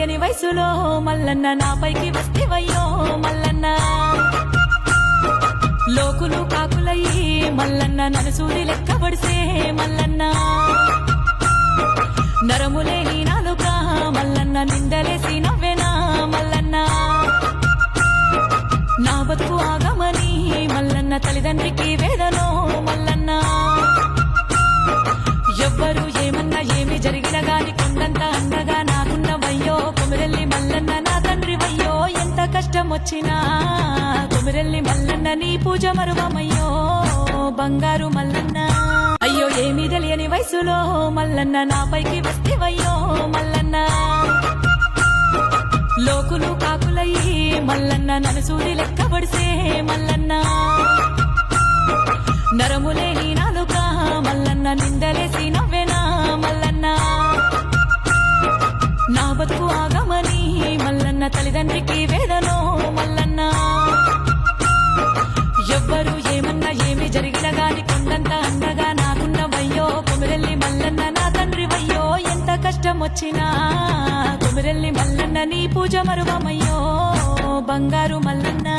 తెలియని వయసులో మల్లన్న నాపైకి వస్తేవయ్యో మల్లన్న లోకులు కాకులయ్యి మల్లన్న నన్ను సూది లెక్కబడిసే మల్లన్న నరములేని నాలుక మల్లన్న నిందలేసి నవ్వేనా మల్లన్న నా బతుకు ఆగమని మల్లన్న తల్లిదండ్రికి వేదనో మల్లన్న ఎవ్వరు ఏమన్నా ఏమి జరిగిన గాని కొండంత అండగా నాకున్నవయ్యో కొమిరెల్లి మల్లన్న నా తండ్రి వయ్యో ఎంత కష్టం వచ్చినా కొమిరెల్లి మల్లన్న నీ పూజ మరువమయ్యో బంగారు మల్లన్న అయ్యో ఏమీ తెలియని వయసులో మల్లన్న నాపైకి వస్తేవయ్యో మల్లన్న లోకులు కాకులయ్యి మల్లన్న నన్ను సూది లెక్కబడిసే మల్లన్న నరములేని నాలుక మల్లన్న నిందలేసి నవ్వేనా మల్లన్న నా బతుకు ఆగమని మల్లన్న తల్లిదండ్రికి వేదనో మల్లన్న ఎవ్వరు ఏమన్నా ఏమి జరిగిన గాని కొండంత అండగా నాకున్నవయ్యో కొమిరెల్లి మల్లన్న నా తండ్రి వయ్యో ఎంత కష్టం వచ్చినా కొమిరెల్లి మల్లన్న నీ పూజ మరువమయ్యో బంగారు మల్లన్న